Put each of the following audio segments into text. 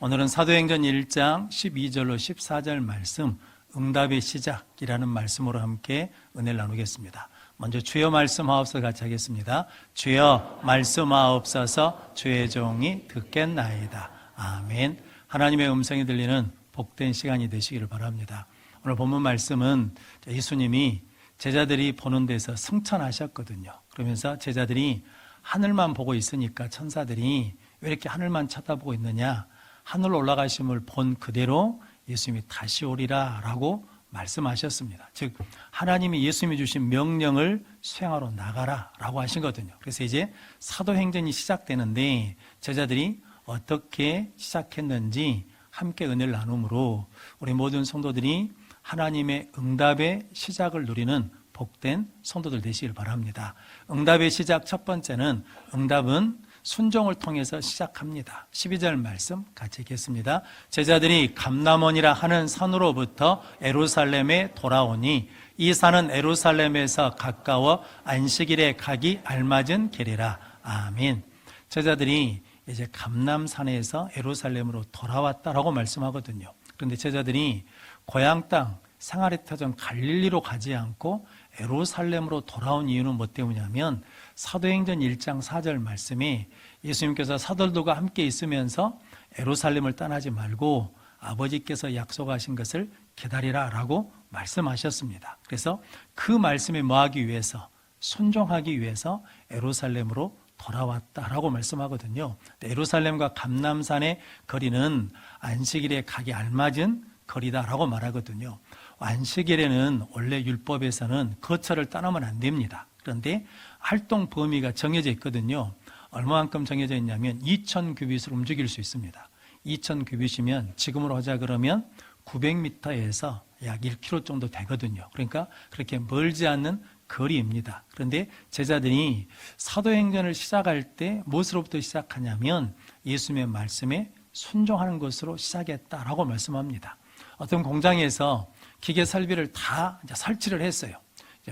오늘은 사도행전 1장 12절로 14절 말씀, 응답의 시작이라는 말씀으로 함께 은혜를 나누겠습니다. 먼저 주여 말씀하옵소서 같이 하겠습니다. 주여 말씀하옵소서 주의 종이 듣겠나이다. 아멘. 하나님의 음성이 들리는 복된 시간이 되시기를 바랍니다. 오늘 본문 말씀은 예수님이 제자들이 보는 데서 승천하셨거든요. 그러면서 제자들이 하늘만 보고 있으니까 천사들이 왜 이렇게 하늘만 쳐다보고 있느냐, 하늘 올라가심을 본 그대로 예수님이 다시 오리라 라고 말씀하셨습니다. 즉 하나님이 예수님이 주신 명령을 수행하러 나가라 라고 하신 거거든요. 그래서 이제 사도행전이 시작되는데 제자들이 어떻게 시작했는지 함께 은혜를 나눔으로 우리 모든 성도들이 하나님의 응답의 시작을 누리는 복된 성도들 되시길 바랍니다. 응답의 시작 첫 번째는, 응답은 순종을 통해서 시작합니다. 12절 말씀 같이 읽겠습니다. 제자들이 감람원이라 하는 산으로부터 예루살렘에 돌아오니 이 산은 예루살렘에서 가까워 안식일에 가기 알맞은 길이라. 아멘. 제자들이 이제 감람산에서 예루살렘으로 돌아왔다라고 말씀하거든요. 그런데 제자들이 고향 땅 생활의 터전 갈릴리로 가지 않고 예루살렘으로 돌아온 이유는 뭐 때문이냐면 사도행전 1장 4절 말씀이 예수님께서 사도들과 함께 있으면서 예루살렘을 떠나지 말고 아버지께서 약속하신 것을 기다리라 라고 말씀하셨습니다. 그래서 그 말씀에 뭐하기 위해서, 순종하기 위해서 예루살렘으로 돌아왔다라고 말씀하거든요. 예루살렘과 감람산의 거리는 안식일에 가기 알맞은 거리다라고 말하거든요. 안식일에는 원래 율법에서는 거처를 떠나면 안 됩니다. 그런데 활동 범위가 정해져 있거든요. 얼마만큼 정해져 있냐면 2000규빗으로 움직일 수 있습니다. 2000규빗이면 지금으로 하자 그러면 900m에서 약 1km 정도 되거든요. 그러니까 그렇게 멀지 않는 거리입니다. 그런데 제자들이 사도행전을 시작할 때 무엇으로부터 시작하냐면 예수님의 말씀에 순종하는 것으로 시작했다라고 말씀합니다. 어떤 공장에서 기계 설비를 다 설치를 했어요.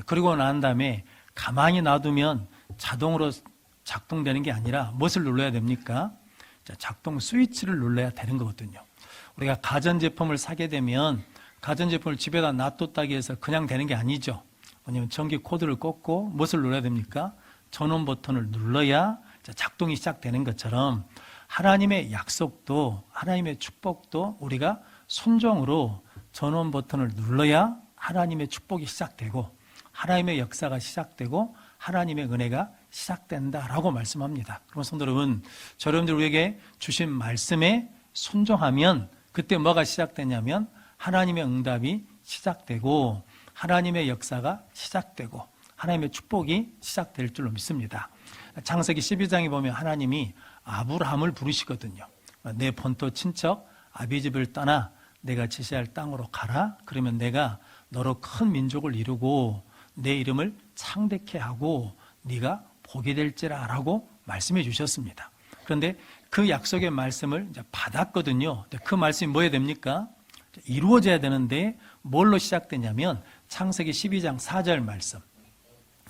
그리고 난 다음에 가만히 놔두면 자동으로 작동되는 게 아니라 무엇을 눌러야 됩니까? 작동 스위치를 눌러야 되는 거거든요. 우리가 가전제품을 사게 되면 가전제품을 집에다 놔뒀다고 해서 그냥 되는 게 아니죠. 왜냐하면 전기 코드를 꽂고 무엇을 눌러야 됩니까? 전원 버튼을 눌러야 작동이 시작되는 것처럼 하나님의 약속도, 하나님의 축복도 우리가 순종으로 전원 버튼을 눌러야 하나님의 축복이 시작되고 하나님의 역사가 시작되고 하나님의 은혜가 시작된다라고 말씀합니다. 그럼 성도 여러분, 여러분들 우리에게 주신 말씀에 순종하면 그때 뭐가 시작되냐면 하나님의 응답이 시작되고 하나님의 역사가 시작되고 하나님의 축복이 시작될 줄로 믿습니다. 창세기 12장에 보면 하나님이 아브라함을 부르시거든요. 내 본토 친척 아비집을 떠나 내가 지시할 땅으로 가라. 그러면 내가 너로 큰 민족을 이루고 내 이름을 창대케 하고 네가 복이 될지라 라고 말씀해 주셨습니다. 그런데 그 약속의 말씀을 이제 받았거든요. 그 말씀이 뭐 해야 됩니까? 이루어져야 되는데 뭘로 시작되냐면 창세기 12장 4절 말씀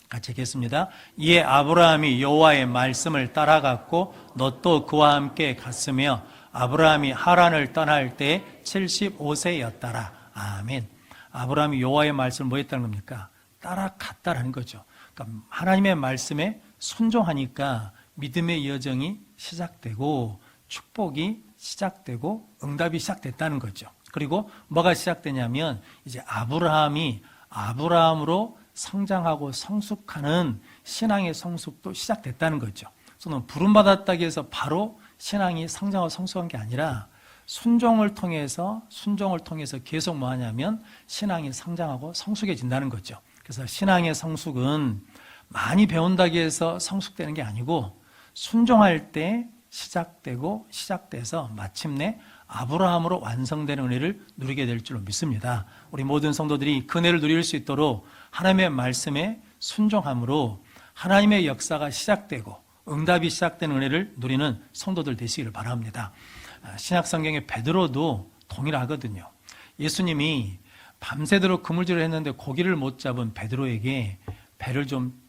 같이 읽겠습니다. 이에 아브라함이 여호와의 말씀을 따라갔고 너 또 그와 함께 갔으며 아브라함이 하란을 떠날 때 75세였더라. 아멘. 아브라함이 여호와의 말씀을 뭐 했다는 겁니까? 따라갔다라는 거죠. 그러니까 하나님의 말씀에 순종하니까 믿음의 여정이 시작되고 축복이 시작되고 응답이 시작됐다는 거죠. 그리고 뭐가 시작되냐면 이제 아브라함이 아브라함으로 성장하고 성숙하는 신앙의 성숙도 시작됐다는 거죠. 저는 부름받았다고 해서 바로 신앙이 성장하고 성숙한 게 아니라 순종을 통해서 계속 뭐 하냐면 신앙이 성장하고 성숙해진다는 거죠. 그래서 신앙의 성숙은 많이 배운다고 해서 성숙되는 게 아니고 순종할 때 시작되고 시작돼서 마침내 아브라함으로 완성되는 은혜를 누리게 될 줄로 믿습니다. 우리 모든 성도들이 그 은혜를 누릴 수 있도록 하나님의 말씀에 순종함으로 하나님의 역사가 시작되고 응답이 시작되는 은혜를 누리는 성도들 되시기를 바랍니다. 신약성경의 베드로도 동일하거든요. 예수님이 밤새도록 그물질을 했는데 고기를 못 잡은 베드로에게 배를 좀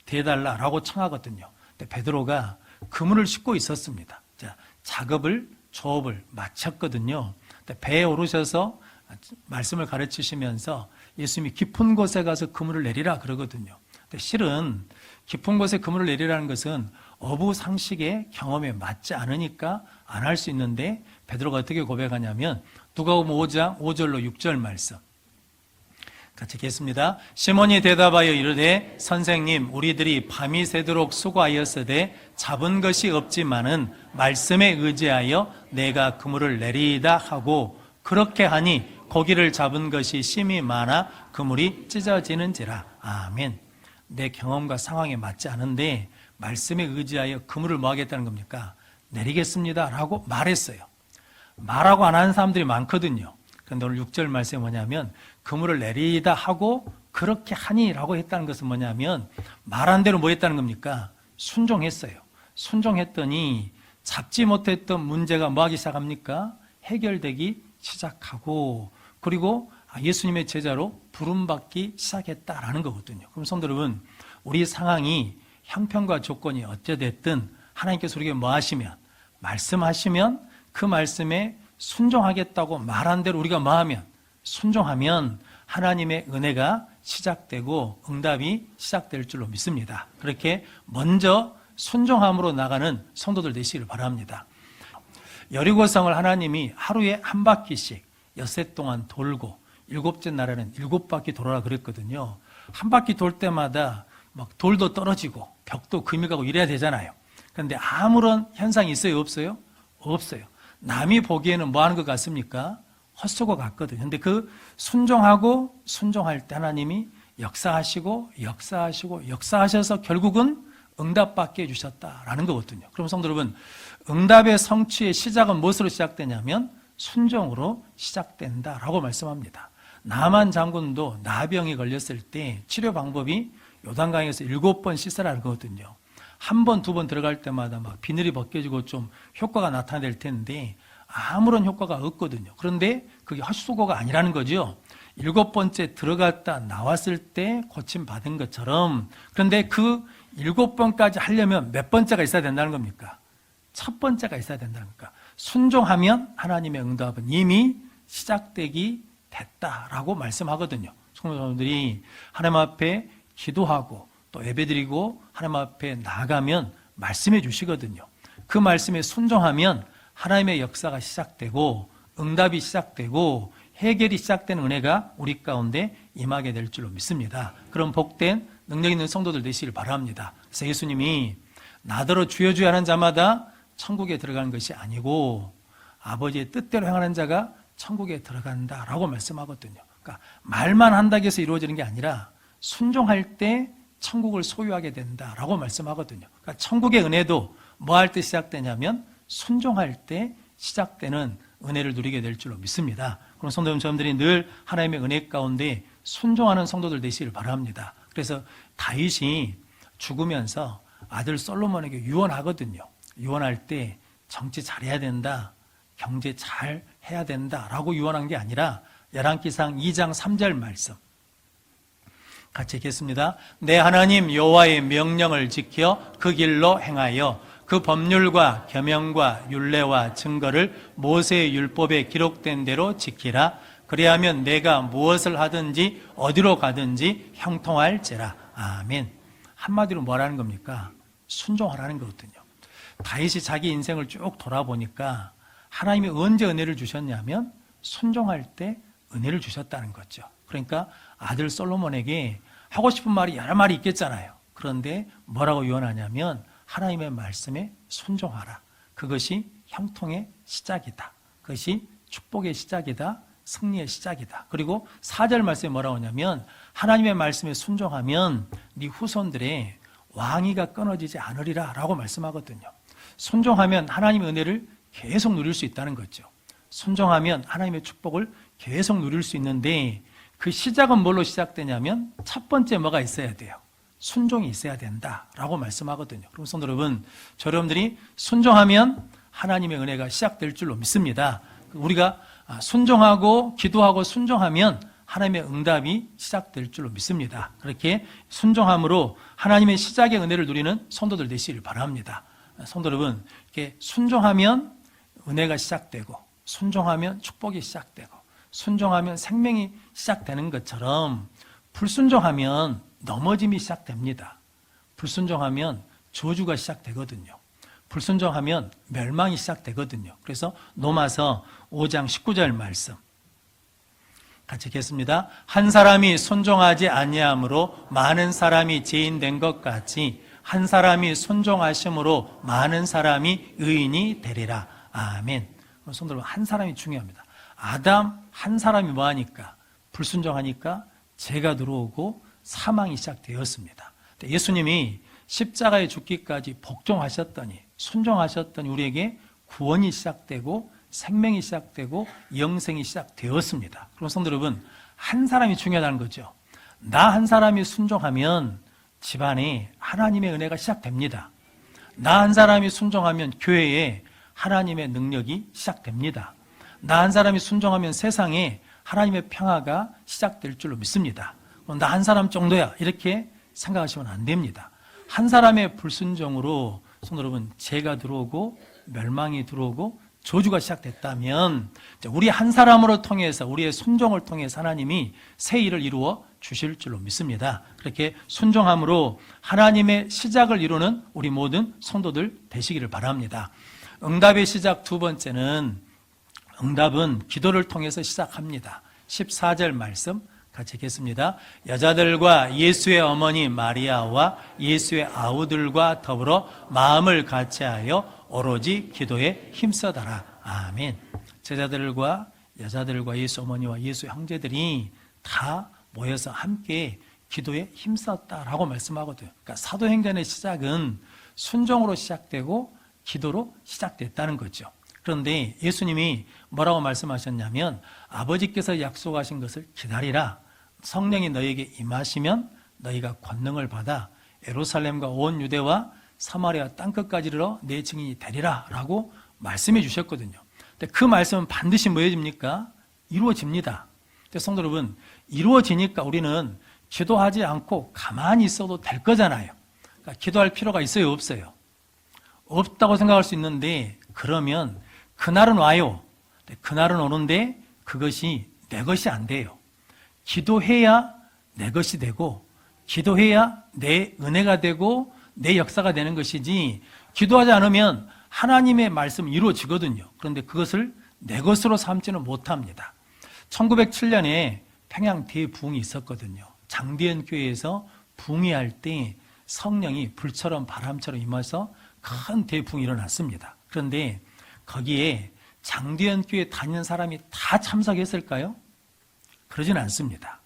대달라라고 청하거든요. 근데 베드로가 그물을 싣고 있었습니다. 자, 작업을 조업을 마쳤거든요. 배에 오르셔서 말씀을 가르치시면서 예수님이 깊은 곳에 가서 그물을 내리라 그러거든요. 근데 실은 깊은 곳에 그물을 내리라는 것은 어부 상식의 경험에 맞지 않으니까 안 할 수 있는데 베드로가 어떻게 고백하냐면 누가복음 5장 5절로 6절 말씀 같이 읽겠습니다. 시몬이 대답하여 이르되 선생님 우리들이 밤이 새도록 수고하였으되 잡은 것이 없지만은 말씀에 의지하여 내가 그물을 내리이다 하고 그렇게 하니 고기를 잡은 것이 심히 많아 그물이 찢어지는지라. 아멘. 내 경험과 상황에 맞지 않은데 말씀에 의지하여 그물을 뭐 하겠다는 겁니까? 내리겠습니다 라고 말했어요. 말하고 안 하는 사람들이 많거든요. 그런데 오늘 6절 말씀이 뭐냐면 그물을 내리다 하고 그렇게 하니 라고 했다는 것은 뭐냐면 말한 대로 뭐 했다는 겁니까? 순종했어요. 순종했더니 잡지 못했던 문제가 뭐 하기 시작합니까? 해결되기 시작하고 그리고 예수님의 제자로 부름받기 시작했다라는 거거든요. 그럼 성도 여러분, 우리 상황이 형편과 조건이 어찌됐든 하나님께서 우리에게 뭐 하시면 말씀하시면 그 말씀에 순종하겠다고 말한 대로 우리가 뭐 하면 순종하면 하나님의 은혜가 시작되고 응답이 시작될 줄로 믿습니다. 그렇게 먼저 순종함으로 나가는 성도들 되시기를 바랍니다. 여리고성을 하나님이 하루에 한 바퀴씩 엿새 동안 돌고 일곱째 날에는 7바퀴 돌아라 그랬거든요. 한 바퀴 돌 때마다 막 돌도 떨어지고 벽도 금이 가고 이래야 되잖아요. 그런데 아무런 현상이 있어요? 없어요? 없어요. 남이 보기에는 뭐 하는 것 같습니까? 헛수고 같거든요. 그런데 그 순종하고 순종할 때 하나님이 역사하시고 역사하셔서 결국은 응답받게 해주셨다라는 거거든요. 그럼 성도 여러분, 응답의 성취의 시작은 무엇으로 시작되냐면 순종으로 시작된다라고 말씀합니다. 나만 장군도 나병이 걸렸을 때 치료 방법이 요단강에서 7번 씻으라는 거거든요. 한 번, 2번 들어갈 때마다 막 비늘이 벗겨지고 좀 효과가 나타날 텐데 아무런 효과가 없거든요. 그런데 그게 헛수고가 아니라는 거죠. 7번째 들어갔다 나왔을 때 고침받은 것처럼. 그런데 그 7번까지 하려면 몇 번째가 있어야 된다는 겁니까? 첫 번째가 있어야 된다는 겁니까? 순종하면 하나님의 응답은 이미 시작되기 됐다라고 말씀하거든요. 성도님들이 하나님 앞에 기도하고 또 예배드리고 하나님 앞에 나가면 말씀해 주시거든요. 그 말씀에 순종하면 하나님의 역사가 시작되고 응답이 시작되고 해결이 시작되는 은혜가 우리 가운데 임하게 될 줄로 믿습니다. 그런 복된 능력 있는 성도들 되시길 바랍니다. 그래서 예수님이 나더러 주여 주여 하는 자마다 천국에 들어가는 것이 아니고 아버지의 뜻대로 행하는 자가 천국에 들어간다라고 말씀하거든요. 그러니까 말만 한다고 해서 이루어지는 게 아니라 순종할 때 천국을 소유하게 된다라고 말씀하거든요. 그러니까 천국의 은혜도 뭐 할 때 시작되냐면 순종할 때 시작되는 은혜를 누리게 될 줄로 믿습니다. 그럼 성도 여러분들이 늘 하나님의 은혜 가운데 순종하는 성도들 되시길 바랍니다. 그래서 다윗이 죽으면서 아들 솔로몬에게 유언하거든요. 유언할 때 정치 잘해야 된다, 경제 잘 해야 된다라고 유언한 게 아니라 열왕기상 2장 3절 말씀 같이 읽겠습니다. 내 하나님 여호와의 명령을 지켜 그 길로 행하여 그 법률과 계명과 율례와 증거를 모세의 율법에 기록된 대로 지키라. 그리하면 내가 무엇을 하든지 어디로 가든지 형통할지라. 아멘. 한마디로 뭐라는 겁니까? 순종하라는 거거든요. 다윗이 자기 인생을 쭉 돌아보니까 하나님이 언제 은혜를 주셨냐면 순종할 때 은혜를 주셨다는 거죠. 그러니까 아들 솔로몬에게 하고 싶은 말이 여러 말이 있겠잖아요. 그런데 뭐라고 유언하냐면 하나님의 말씀에 순종하라. 그것이 형통의 시작이다. 그것이 축복의 시작이다. 승리의 시작이다. 그리고 4절 말씀에 뭐라고 하냐면 하나님의 말씀에 순종하면 네 후손들의 왕위가 끊어지지 않으리라 라고 말씀하거든요. 순종하면 하나님의 은혜를 계속 누릴 수 있다는 거죠. 순종하면 하나님의 축복을 계속 누릴 수 있는데 그 시작은 뭘로 시작되냐면 첫 번째 뭐가 있어야 돼요? 순종이 있어야 된다라고 말씀하거든요. 그럼 성도 여러분, 여러분들이 순종하면 하나님의 은혜가 시작될 줄로 믿습니다. 우리가 순종하고 기도하고 순종하면 하나님의 응답이 시작될 줄로 믿습니다. 그렇게 순종함으로 하나님의 시작의 은혜를 누리는 성도들 되시길 바랍니다. 성도 여러분, 이렇게 순종하면 은혜가 시작되고, 순종하면 축복이 시작되고, 순종하면 생명이 시작되는 것처럼 불순종하면 넘어짐이 시작됩니다. 불순종하면 저주가 시작되거든요. 불순종하면 멸망이 시작되거든요. 그래서 로마서 5장 19절 말씀 같이 읽겠습니다. 한 사람이 순종하지 아니함으로 많은 사람이 죄인 된 것 같이 한 사람이 순종하심으로 많은 사람이 의인이 되리라. 아멘. 성도 한 사람이 중요합니다. 아담 한 사람이 뭐하니까? 불순종하니까 죄가 들어오고 사망이 시작되었습니다. 예수님이 십자가에 죽기까지 복종하셨더니, 순종하셨더니 우리에게 구원이 시작되고 생명이 시작되고 영생이 시작되었습니다. 그럼 성도 여러분, 한 사람이 중요하다는 거죠. 나 한 사람이 순종하면 집안에 하나님의 은혜가 시작됩니다. 나 한 사람이 순종하면 교회에 하나님의 능력이 시작됩니다. 나 한 사람이 순종하면 세상에 하나님의 평화가 시작될 줄로 믿습니다. 나 한 사람 정도야 이렇게 생각하시면 안 됩니다. 한 사람의 불순종으로 성도 여러분, 죄가 들어오고 멸망이 들어오고 저주가 시작됐다면 우리 한 사람으로 통해서, 우리의 순종을 통해서 하나님이 새 일을 이루어 주실 줄로 믿습니다. 그렇게 순종함으로 하나님의 시작을 이루는 우리 모든 성도들 되시기를 바랍니다. 응답의 시작 두 번째는, 응답은 기도를 통해서 시작합니다. 14절 말씀 같이 읽겠습니다. 여자들과 예수의 어머니 마리아와 예수의 아우들과 더불어 마음을 같이하여 오로지 기도에 힘써달라. 아멘. 제자들과 여자들과 예수 어머니와 예수 형제들이 다 모여서 함께 기도에 힘썼다라고 말씀하거든요. 그러니까 사도행전의 시작은 순종으로 시작되고 기도로 시작됐다는 거죠. 그런데 예수님이 뭐라고 말씀하셨냐면, 아버지께서 약속하신 것을 기다리라. 성령이 너희에게 임하시면 너희가 권능을 받아 예루살렘과 온 유대와 사마리아 땅끝까지 이르러 내 증인이 되리라 라고 말씀해 주셨거든요. 근데 그 말씀은 반드시 뭐 해집니까? 이루어집니다. 근데 성도 여러분, 이루어지니까 우리는 기도하지 않고 가만히 있어도 될 거잖아요. 그러니까 기도할 필요가 있어요, 없어요? 없다고 생각할 수 있는데, 그러면 그날은 와요. 그날은 오는데 그것이 내 것이 안 돼요. 기도해야 내 것이 되고, 기도해야 내 은혜가 되고 내 역사가 되는 것이지, 기도하지 않으면 하나님의 말씀이 이루어지거든요. 그런데 그것을 내 것으로 삼지는 못합니다. 1907년에 평양 대부흥이 있었거든요. 장대현 교회에서 부흥회할 때 성령이 불처럼 바람처럼 임해서 큰 대부흥이 일어났습니다. 그런데 거기에 장대현 교회 다니는 사람이 다 참석했을까요? 그러진 않습니다.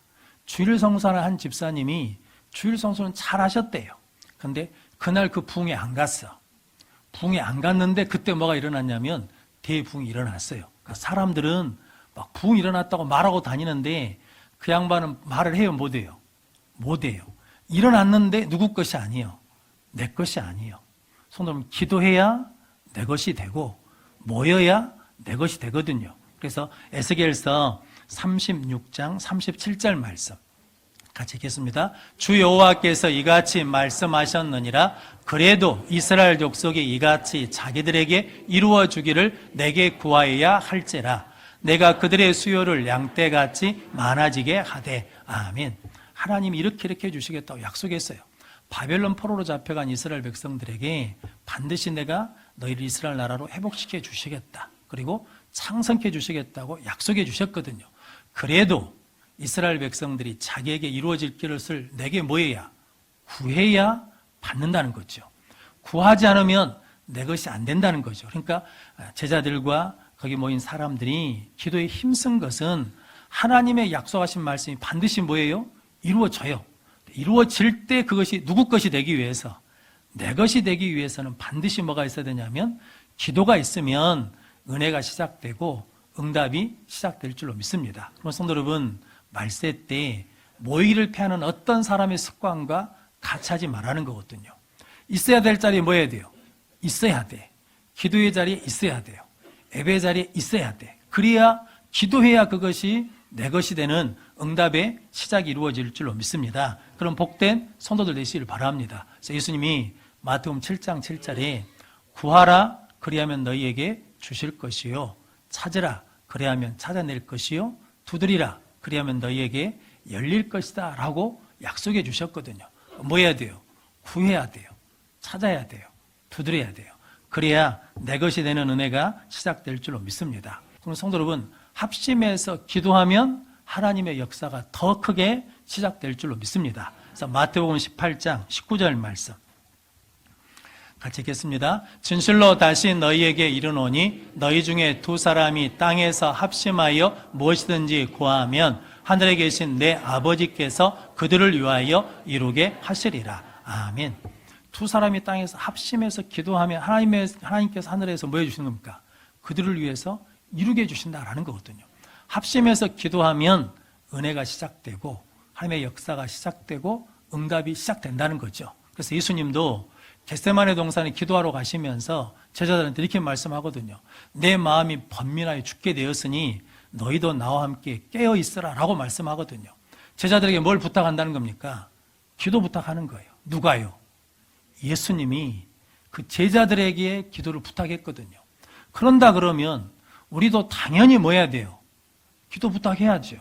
주일 성수하는 한 집사님이 주일 성수는 잘 하셨대요. 그런데 그날 그 부흥에 안 갔어. 부흥에 안 갔는데 그때 뭐가 일어났냐면 대부흥이 일어났어요. 그러니까 사람들은 막 부흥이 일어났다고 말하고 다니는데 그 양반은 말을 해요, 못 해요? 못 해요. 일어났는데 누구 것이 아니에요. 내 것이 아니에요. 성도는 기도해야 내 것이 되고 모여야 내 것이 되거든요. 그래서 에스겔서 36장 37절 말씀 같이 읽겠습니다. 주 여호와께서 이같이 말씀하셨느니라. 그래도 이스라엘 족속이 이같이 자기들에게 이루어 주기를 내게 구하여야 할지라. 내가 그들의 수요를 양떼같이 많아지게 하되. 아멘. 하나님이 이렇게 해주시겠다고 약속했어요. 바벨론 포로로 잡혀간 이스라엘 백성들에게 반드시 내가 너희를 이스라엘 나라로 회복시켜 주시겠다. 그리고 창성해 주시겠다고 약속해 주셨거든요. 그래도 이스라엘 백성들이 자기에게 이루어질 것을 내게 뭐해야? 구해야 받는다는 거죠. 구하지 않으면 내 것이 안 된다는 거죠. 그러니까 제자들과 거기 모인 사람들이 기도에 힘쓴 것은 하나님의 약속하신 말씀이 반드시 뭐예요? 이루어져요. 이루어질 때 그것이 누구 것이 되기 위해서, 내 것이 되기 위해서는 반드시 뭐가 있어야 되냐면 기도가 있으면 은혜가 시작되고 응답이 시작될 줄로 믿습니다. 그럼 성도 여러분, 말세 때 모이기를 피하는 어떤 사람의 습관과 같이 하지 말라는 거거든요. 있어야 될 자리에 뭐 해야 돼요? 있어야 돼. 기도의 자리에 있어야 돼요. 예배 자리에 있어야 돼. 그래야, 기도해야 그것이 내 것이 되는 응답의 시작이 이루어질 줄로 믿습니다. 그럼 복된 성도들 되시기를 바랍니다. 그래서 예수님이 마태복음 7장 7절에 구하라 그리하면 너희에게 주실 것이요. 찾으라. 그래야면 찾아낼 것이요. 두드리라. 그래야면 너희에게 열릴 것이다. 라고 약속해 주셨거든요. 뭐 해야 돼요? 구해야 돼요. 찾아야 돼요. 두드려야 돼요. 그래야 내 것이 되는 은혜가 시작될 줄로 믿습니다. 그럼 성도 여러분, 합심해서 기도하면 하나님의 역사가 더 크게 시작될 줄로 믿습니다. 그래서 마태복음 18장 19절 말씀 같이 읽겠습니다. 진실로 다시 너희에게 이르노니 너희 중에 두 사람이 땅에서 합심하여 무엇이든지 구하면 하늘에 계신 내 아버지께서 그들을 위하여 이루게 하시리라. 아멘. 두 사람이 땅에서 합심해서 기도하면 하나님께서 하늘에서 뭐 해주시는 겁니까? 그들을 위해서 이루게 해주신다라는 거거든요. 합심해서 기도하면 은혜가 시작되고 하나님의 역사가 시작되고 응답이 시작된다는 거죠. 그래서 예수님도 겟세마네 동산에 기도하러 가시면서 제자들한테 이렇게 말씀하거든요. 내 마음이 번민하여 죽게 되었으니 너희도 나와 함께 깨어 있으라 라고 말씀하거든요. 제자들에게 뭘 부탁한다는 겁니까? 기도 부탁하는 거예요. 누가요? 예수님이 그 제자들에게 기도를 부탁했거든요. 그런다 그러면 우리도 당연히 뭐 해야 돼요? 기도 부탁해야죠.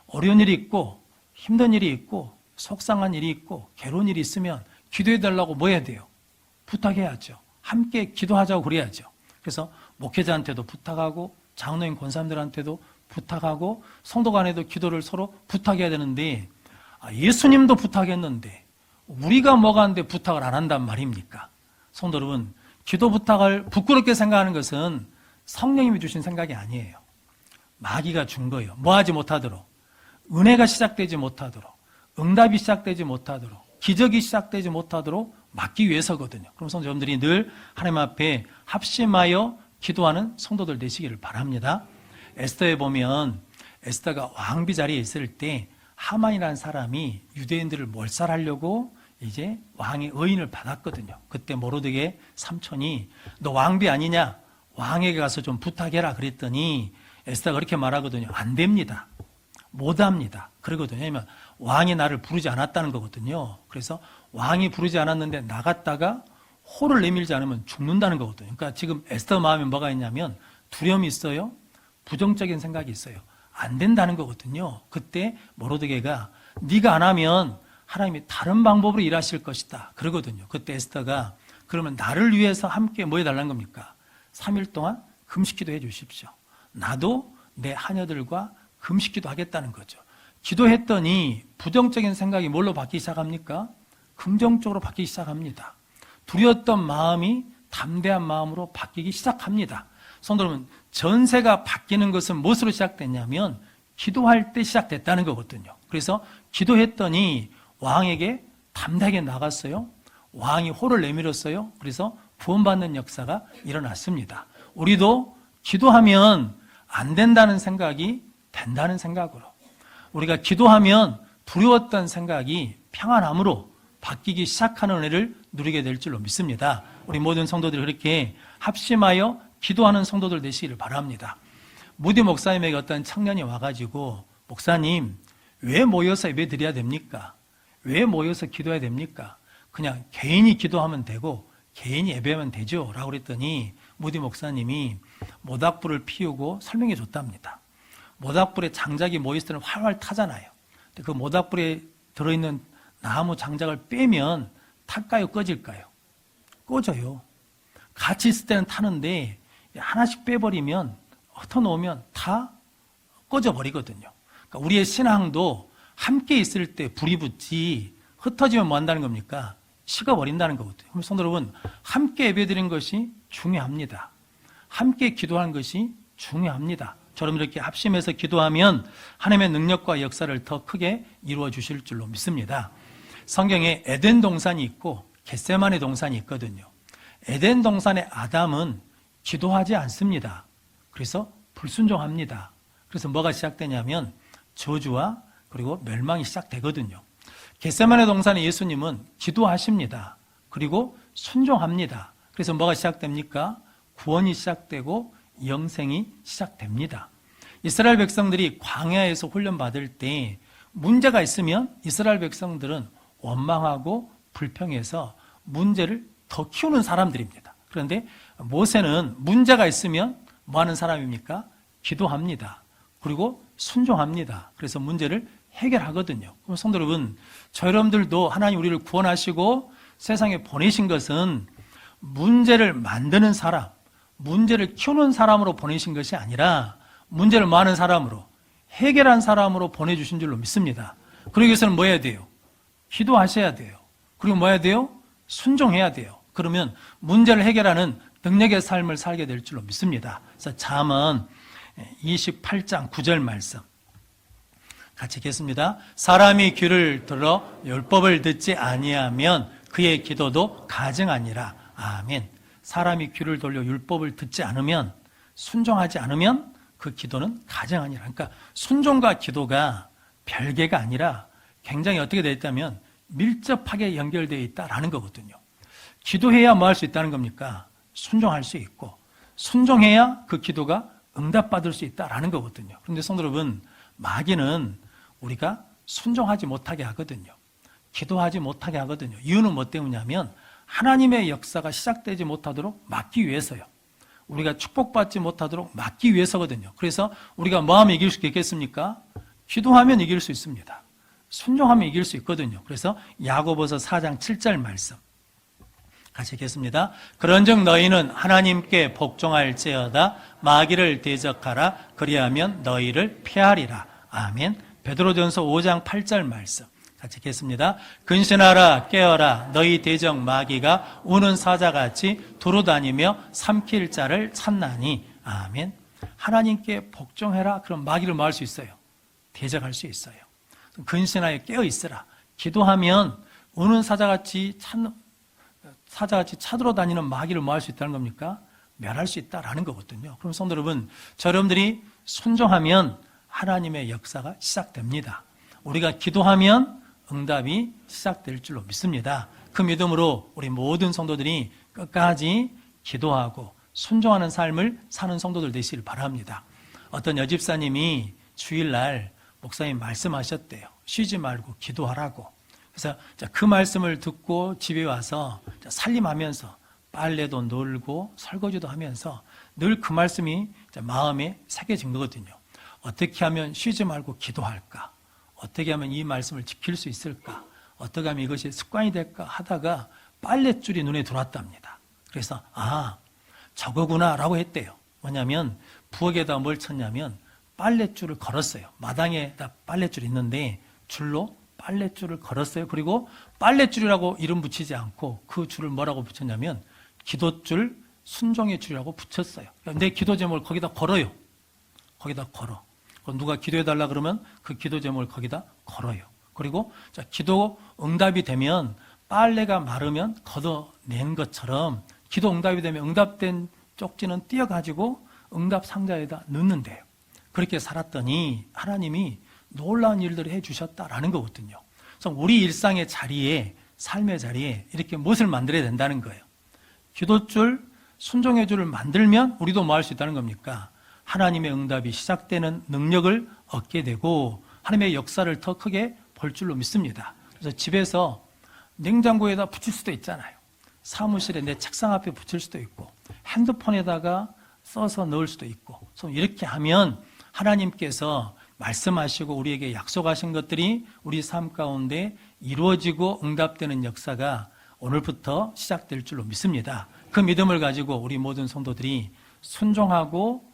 어려운 일이 있고 힘든 일이 있고 속상한 일이 있고 괴로운 일이 있으면 기도해달라고 뭐 해야 돼요? 부탁해야죠. 함께 기도하자고 그래야죠. 그래서 목회자한테도 부탁하고 장로인 권사님들한테도 부탁하고 성도 간에도 기도를 서로 부탁해야 되는데 예수님도 부탁했는데 우리가 뭐가 하는데 부탁을 안 한단 말입니까? 성도 여러분, 기도 부탁을 부끄럽게 생각하는 것은 성령님이 주신 생각이 아니에요. 마귀가 준 거예요. 뭐 하지 못하도록, 은혜가 시작되지 못하도록, 응답이 시작되지 못하도록, 기적이 시작되지 못하도록 막기 위해서거든요. 그럼 성도 여러분들이 늘 하나님 앞에 합심하여 기도하는 성도들 되시기를 바랍니다. 에스더에 보면 에스더가 왕비 자리에 있을 때 하만이라는 사람이 유대인들을 몰살하려고 이제 왕의 의인을 받았거든요. 그때 모로드게 삼촌이 너 왕비 아니냐? 왕에게 가서 좀 부탁해라 그랬더니 에스더가 그렇게 말하거든요. 안 됩니다. 못합니다. 그러거든요. 왜냐하면 왕이 나를 부르지 않았다는 거거든요. 그래서 왕이 부르지 않았는데 나갔다가 호를 내밀지 않으면 죽는다는 거거든요. 그러니까 지금 에스더 마음에 뭐가 있냐면 두려움이 있어요. 부정적인 생각이 있어요. 안 된다는 거거든요. 그때 모로드게가 네가 안 하면 하나님이 다른 방법으로 일하실 것이다. 그러거든요. 그때 에스더가 그러면 나를 위해서 함께 뭐 해달라는 겁니까? 3일 동안 금식기도 해 주십시오. 나도 내 하녀들과 금식기도 하겠다는 거죠. 기도했더니 부정적인 생각이 뭘로 바뀌기 시작합니까? 긍정적으로 바뀌기 시작합니다. 두려웠던 마음이 담대한 마음으로 바뀌기 시작합니다. 성도 여러분, 전세가 바뀌는 것은 무엇으로 시작됐냐면 기도할 때 시작됐다는 거거든요. 그래서 기도했더니 왕에게 담대하게 나갔어요. 왕이 호를 내밀었어요. 그래서 구원받는 역사가 일어났습니다. 우리도 기도하면 안 된다는 생각이 된다는 생각으로, 우리가 기도하면 두려웠던 생각이 평안함으로 바뀌기 시작하는 은혜를 누리게 될 줄로 믿습니다. 우리 모든 성도들이 그렇게 합심하여 기도하는 성도들 되시기를 바랍니다. 무디 목사님에게 어떤 청년이 와가지고 목사님 왜 모여서 예배 드려야 됩니까? 왜 모여서 기도해야 됩니까? 그냥 개인이 기도하면 되고 개인이 예배하면 되죠 라고 그랬더니 무디 목사님이 모닥불을 피우고 설명해 줬답니다. 모닥불에 장작이 모였을 때는 활활 타잖아요. 그 모닥불에 들어있는 나무 장작을 빼면 탈까요? 꺼질까요? 꺼져요. 같이 있을 때는 타는데 하나씩 빼버리면 흩어놓으면 다 꺼져버리거든요. 그러니까 우리의 신앙도 함께 있을 때 불이 붙지 흩어지면 뭐 한다는 겁니까? 식어버린다는 거거든요. 그럼 성도 여러분, 함께 예배드리는 것이 중요합니다. 함께 기도하는 것이 중요합니다. 저럼 이렇게 합심해서 기도하면 하나님의 능력과 역사를 더 크게 이루어 주실 줄로 믿습니다. 성경에 에덴 동산이 있고 겟세마네 동산이 있거든요. 에덴 동산의 아담은 기도하지 않습니다. 그래서 불순종합니다. 그래서 뭐가 시작되냐면 저주와 그리고 멸망이 시작되거든요. 겟세마네 동산의 예수님은 기도하십니다. 그리고 순종합니다. 그래서 뭐가 시작됩니까? 구원이 시작되고 영생이 시작됩니다. 이스라엘 백성들이 광야에서 훈련받을 때 문제가 있으면 이스라엘 백성들은 원망하고 불평해서 문제를 더 키우는 사람들입니다. 그런데 모세는 문제가 있으면 뭐 하는 사람입니까? 기도합니다. 그리고 순종합니다. 그래서 문제를 해결하거든요. 그럼 성도 여러분, 저 여러분들도 하나님 우리를 구원하시고 세상에 보내신 것은 문제를 만드는 사람, 문제를 키우는 사람으로 보내신 것이 아니라 문제를 많은 사람으로, 해결한 사람으로 보내주신 줄로 믿습니다. 그러기 위해서는 뭐 해야 돼요? 기도하셔야 돼요. 그리고 뭐 해야 돼요? 순종해야 돼요. 그러면 문제를 해결하는 능력의 삶을 살게 될 줄로 믿습니다. 그래서 잠언 28장 9절 말씀 같이 읽겠습니다. 사람이 귀를 들어 율법을 듣지 아니하면 그의 기도도 가증하니라. 아멘. 사람이 귀를 돌려 율법을 듣지 않으면, 순종하지 않으면 그 기도는 가증하니라. 그러니까 순종과 기도가 별개가 아니라 굉장히 어떻게 되어 있다면 밀접하게 연결되어 있다라는 거거든요. 기도해야 뭐 할 수 있다는 겁니까? 순종할 수 있고, 순종해야 그 기도가 응답받을 수 있다라는 거거든요. 그런데 성도 여러분, 마귀는 우리가 순종하지 못하게 하거든요. 기도하지 못하게 하거든요. 이유는 뭐 때문이냐면 하나님의 역사가 시작되지 못하도록 막기 위해서요. 우리가 축복받지 못하도록 막기 위해서거든요. 그래서 우리가 뭐 하면 이길 수 있겠습니까? 기도하면 이길 수 있습니다. 순종하면 이길 수 있거든요. 그래서 야고보서 4장 7절 말씀 같이 읽겠습니다. 그런즉 너희는 하나님께 복종할지어다 마귀를 대적하라 그리하면 너희를 피하리라. 아멘. 베드로전서 5장 8절 말씀 같이 읽겠습니다. 근신하라 깨어라 너희 대적 마귀가 우는 사자같이 두루다니며 삼킬 자를 찾나니. 아멘. 하나님께 복종해라. 그럼 마귀를 뭐 할 수 있어요? 대적할 수 있어요. 근신하여 깨어 있으라. 기도하면 우는 사자같이 찾으러 다니는 마귀를 뭐 할 수 있다는 겁니까? 멸할 수 있다라는 거거든요. 그럼 성도 여러분, 저 여러분들이 순종하면 하나님의 역사가 시작됩니다. 우리가 기도하면 응답이 시작될 줄로 믿습니다. 그 믿음으로 우리 모든 성도들이 끝까지 기도하고 순종하는 삶을 사는 성도들 되시길 바랍니다. 어떤 여집사님이 주일날 목사님 말씀하셨대요. 쉬지 말고 기도하라고. 그래서 그 말씀을 듣고 집에 와서 살림하면서 빨래도 널고 설거지도 하면서 늘 그 말씀이 마음에 새겨진 거거든요. 어떻게 하면 쉬지 말고 기도할까? 어떻게 하면 이 말씀을 지킬 수 있을까? 어떻게 하면 이것이 습관이 될까? 하다가 빨랫줄이 눈에 들어왔답니다. 그래서 저거구나 라고 했대요. 뭐냐면 부엌에다 뭘 쳤냐면 빨랫줄을 걸었어요. 마당에다 빨랫줄이 있는데 줄로 빨랫줄을 걸었어요. 그리고 빨랫줄이라고 이름 붙이지 않고 그 줄을 뭐라고 붙였냐면 기도줄, 순종의 줄이라고 붙였어요. 내 기도 제목을 거기다 걸어요. 거기다 걸어. 누가 기도해달라 그러면 그 기도 제목을 거기다 걸어요. 그리고 기도 응답이 되면 빨래가 마르면 걷어낸 것처럼 기도 응답이 되면 응답된 쪽지는 띄어가지고 응답 상자에다 넣는데요. 그렇게 살았더니 하나님이 놀라운 일들을 해주셨다라는 거거든요. 그래서 우리 일상의 자리에, 삶의 자리에 이렇게 무엇을 만들어야 된다는 거예요. 기도줄, 순종의 줄을 만들면 우리도 뭐 할 수 있다는 겁니까? 하나님의 응답이 시작되는 능력을 얻게 되고 하나님의 역사를 더 크게 볼 줄로 믿습니다. 그래서 집에서 냉장고에다 붙일 수도 있잖아요. 사무실에 내 책상 앞에 붙일 수도 있고 핸드폰에다가 써서 넣을 수도 있고. 그래서 이렇게 하면 하나님께서 말씀하시고 우리에게 약속하신 것들이 우리 삶 가운데 이루어지고 응답되는 역사가 오늘부터 시작될 줄로 믿습니다. 그 믿음을 가지고 우리 모든 성도들이 순종하고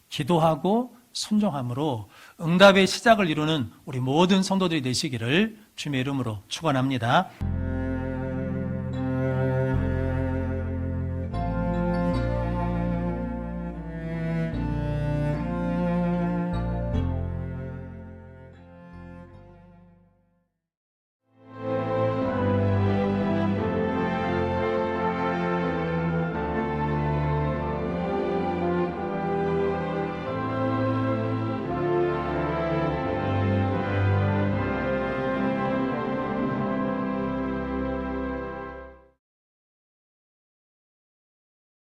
기도하고 순종함으로 응답의 시작을 이루는 우리 모든 성도들이 되시기를 주님의 이름으로 축원합니다.